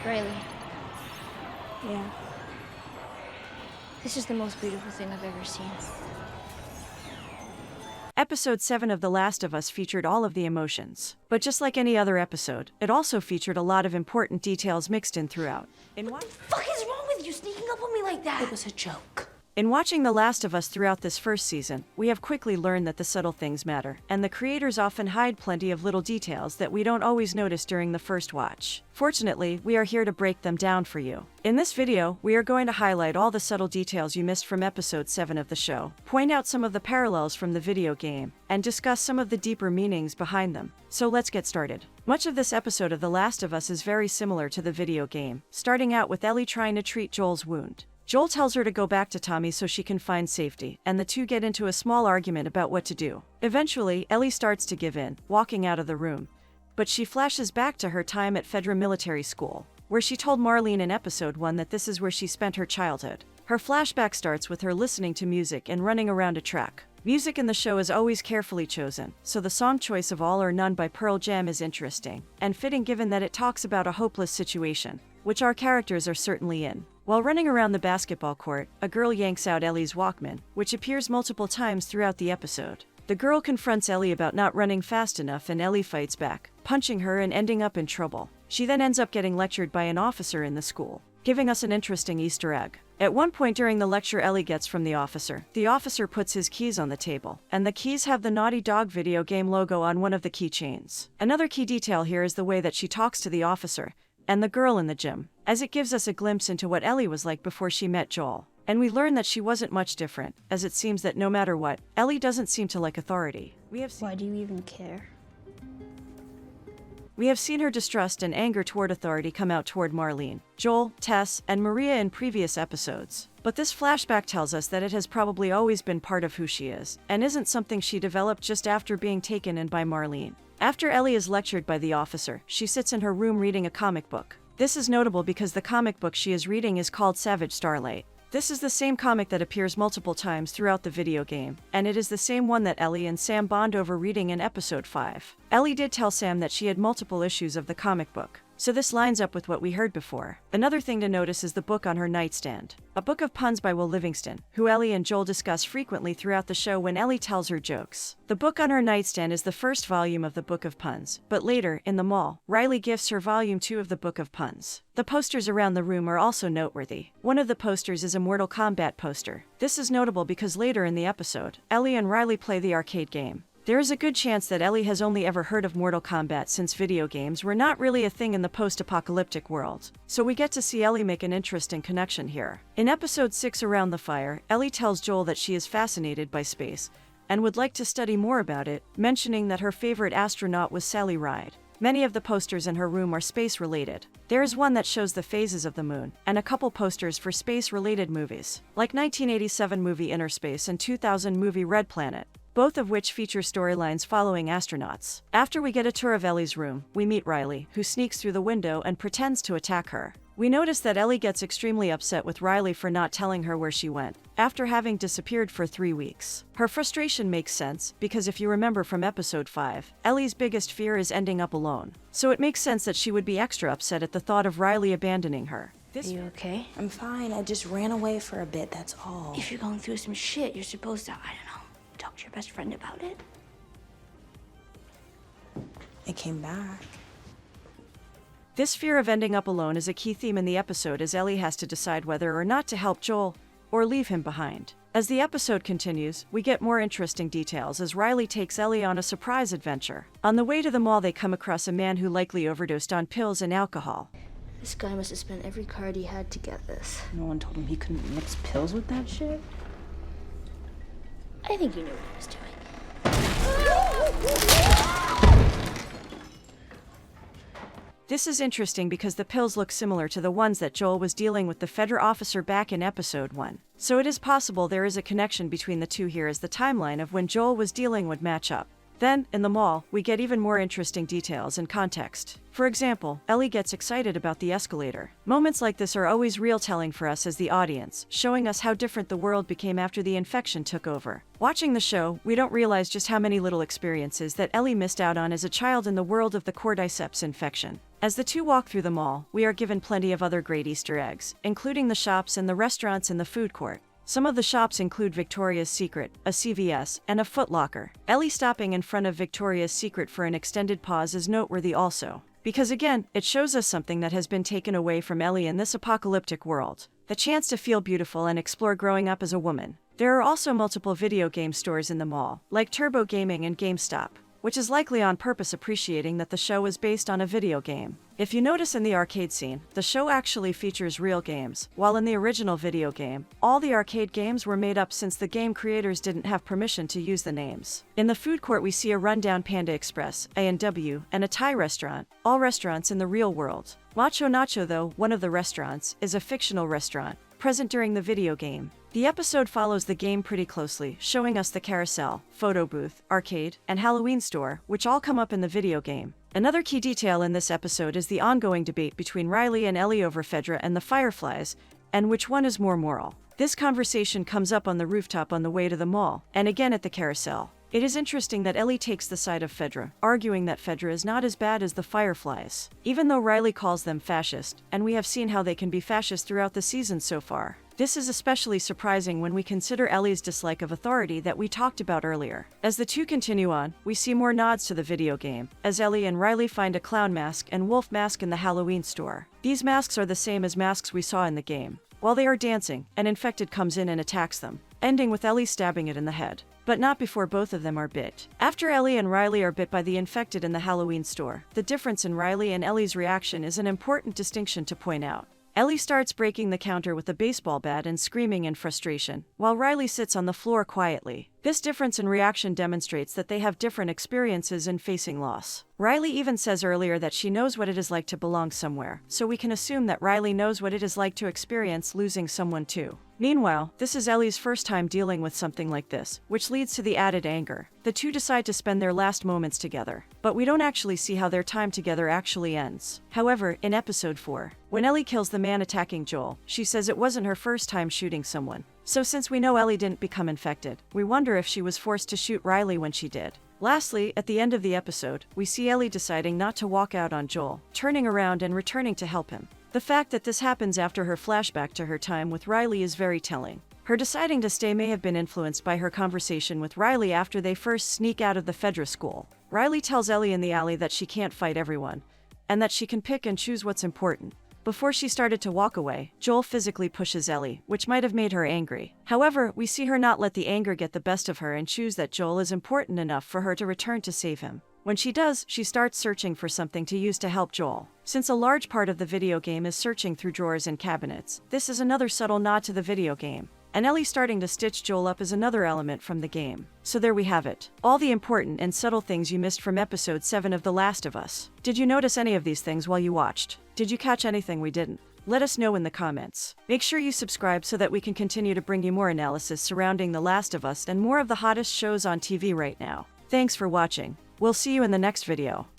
Riley, Yeah. this is the most beautiful thing I've ever seen. Episode 7 of The Last of Us featured all of the emotions. But just like any other episode, it also featured a lot of important details mixed in throughout. What the fuck is wrong with you sneaking up on me like that? It was a joke. In watching The Last of Us throughout this first season, we have quickly learned that the subtle things matter, and the creators often hide plenty of little details that we don't always notice during the first watch. Fortunately, we are here to break them down for you. In this video, we are going to highlight all the subtle details you missed from episode 7 of the show, point out some of the parallels from the video game, and discuss some of the deeper meanings behind them. So let's get started. Much of this episode of The Last of Us is very similar to the video game, starting out with Ellie trying to treat Joel's wound. Joel tells her to go back to Tommy so she can find safety, and the two get into a small argument about what to do. Eventually, Ellie starts to give in, walking out of the room. But she flashes back to her time at Fedra Military School, where she told Marlene in episode 1 that this is where she spent her childhood. Her flashback starts with her listening to music and running around a track. Music in the show is always carefully chosen, so the song choice of All or None by Pearl Jam is interesting, and fitting given that it talks about a hopeless situation, which our characters are certainly in. While running around the basketball court, a girl yanks out Ellie's Walkman, which appears multiple times throughout the episode. The girl confronts Ellie about not running fast enough, and Ellie fights back, punching her and ending up in trouble. She then ends up getting lectured by an officer in the school, giving us an interesting Easter egg. At one point during the lecture Ellie gets from the officer puts his keys on the table, and the keys have the Naughty Dog video game logo on one of the keychains. Another key detail here is the way that she talks to the officer and the girl in the gym, as it gives us a glimpse into what Ellie was like before she met Joel. And we learn that she wasn't much different, as it seems that no matter what, Ellie doesn't seem to like authority. Why do you even care? We have seen her distrust and anger toward authority come out toward Marlene, Joel, Tess, and Maria in previous episodes. But this flashback tells us that it has probably always been part of who she is, and isn't something she developed just after being taken in by Marlene. After Ellie is lectured by the officer, she sits in her room reading a comic book. This is notable because the comic book she is reading is called Savage Starlight. This is the same comic that appears multiple times throughout the video game, and it is the same one that Ellie and Sam bond over reading in episode 5. Ellie did tell Sam that she had multiple issues of the comic book, so this lines up with what we heard before. Another thing to notice is the book on her nightstand, a book of puns by Will Livingston, who Ellie and Joel discuss frequently throughout the show when Ellie tells her jokes. The book on her nightstand is the first volume of the Book of Puns, but later, in the mall, Riley gifts her volume 2 of the Book of Puns. The posters around the room are also noteworthy. One of the posters is a Mortal Kombat poster. This is notable because later in the episode, Ellie and Riley play the arcade game. There is a good chance that Ellie has only ever heard of Mortal Kombat since video games were not really a thing in the post-apocalyptic world, so we get to see Ellie make an interesting connection here. In episode 6 Around the Fire, Ellie tells Joel that she is fascinated by space and would like to study more about it, mentioning that her favorite astronaut was Sally Ride. Many of the posters in her room are space-related. There is one that shows the phases of the moon, and a couple posters for space-related movies, like 1987 movie Inner Space and 2000 movie Red Planet, both of which feature storylines following astronauts. After we get a tour of Ellie's room, we meet Riley, who sneaks through the window and pretends to attack her. We notice that Ellie gets extremely upset with Riley for not telling her where she went, after having disappeared for 3 weeks. Her frustration makes sense, because if you remember from episode 5, Ellie's biggest fear is ending up alone. So it makes sense that she would be extra upset at the thought of Riley abandoning her. Are you okay? I'm fine. I just ran away for a bit, that's all. If you're going through some shit, you're supposed to, talk to your best friend about it. It came back. This fear of ending up alone is a key theme in the episode, as Ellie has to decide whether or not to help Joel or leave him behind. As the episode continues, we get more interesting details as Riley takes Ellie on a surprise adventure. On the way to the mall, they come across a man who likely overdosed on pills and alcohol. This guy must have spent every card he had to get this. No one told him he couldn't mix pills with that shit? I think he knew what he was doing. This is interesting because the pills look similar to the ones that Joel was dealing with the Fedra officer back in episode 1. So it is possible there is a connection between the two here, as the timeline of when Joel was dealing would match up. Then, in the mall, we get even more interesting details and context. For example, Ellie gets excited about the escalator. Moments like this are always real telling for us as the audience, showing us how different the world became after the infection took over. Watching the show, we don't realize just how many little experiences that Ellie missed out on as a child in the world of the cordyceps infection. As the two walk through the mall, we are given plenty of other great Easter eggs, including the shops and the restaurants in the food court. Some of the shops include Victoria's Secret, a CVS, and a Foot Locker. Ellie stopping in front of Victoria's Secret for an extended pause is noteworthy also, because again, it shows us something that has been taken away from Ellie in this apocalyptic world: the chance to feel beautiful and explore growing up as a woman. There are also multiple video game stores in the mall, like Turbo Gaming and GameStop, which is likely on purpose, appreciating that the show is based on a video game. If you notice in the arcade scene, the show actually features real games, while in the original video game, all the arcade games were made up since the game creators didn't have permission to use the names. In the food court we see a rundown Panda Express, A&W, and a Thai restaurant, all restaurants in the real world. Macho Nacho, though, one of the restaurants, is a fictional restaurant, present during the video game. The episode follows the game pretty closely, showing us the carousel, photo booth, arcade, and Halloween store, which all come up in the video game. Another key detail in this episode is the ongoing debate between Riley and Ellie over Fedra and the Fireflies, and which one is more moral. This conversation comes up on the rooftop on the way to the mall, and again at the carousel. It is interesting that Ellie takes the side of Fedra, arguing that Fedra is not as bad as the Fireflies, even though Riley calls them fascist, and we have seen how they can be fascist throughout the season so far. This is especially surprising when we consider Ellie's dislike of authority that we talked about earlier. As the two continue on, we see more nods to the video game, as Ellie and Riley find a clown mask and wolf mask in the Halloween store. These masks are the same as masks we saw in the game. While they are dancing, an infected comes in and attacks them, ending with Ellie stabbing it in the head. But not before both of them are bit. After Ellie and Riley are bit by the infected in the Halloween store, the difference in Riley and Ellie's reaction is an important distinction to point out. Ellie starts breaking the counter with a baseball bat and screaming in frustration, while Riley sits on the floor quietly. This difference in reaction demonstrates that they have different experiences in facing loss. Riley even says earlier that she knows what it is like to belong somewhere, so we can assume that Riley knows what it is like to experience losing someone too. Meanwhile, this is Ellie's first time dealing with something like this, which leads to the added anger. The two decide to spend their last moments together, but we don't actually see how their time together actually ends. However, in episode 4, when Ellie kills the man attacking Joel, she says it wasn't her first time shooting someone. So since we know Ellie didn't become infected, we wonder if she was forced to shoot Riley when she did. Lastly, at the end of the episode, we see Ellie deciding not to walk out on Joel, turning around and returning to help him. The fact that this happens after her flashback to her time with Riley is very telling. Her deciding to stay may have been influenced by her conversation with Riley after they first sneak out of the Fedra school. Riley tells Ellie in the alley that she can't fight everyone, and that she can pick and choose what's important. Before she started to walk away, Joel physically pushes Ellie, which might have made her angry. However, we see her not let the anger get the best of her and choose that Joel is important enough for her to return to save him. When she does, she starts searching for something to use to help Joel. Since a large part of the video game is searching through drawers and cabinets, this is another subtle nod to the video game. And Ellie starting to stitch Joel up is another element from the game. So there we have it. All the important and subtle things you missed from episode 7 of The Last of Us. Did you notice any of these things while you watched? Did you catch anything we didn't? Let us know in the comments. Make sure you subscribe so that we can continue to bring you more analysis surrounding The Last of Us and more of the hottest shows on TV right now. Thanks for watching. We'll see you in the next video.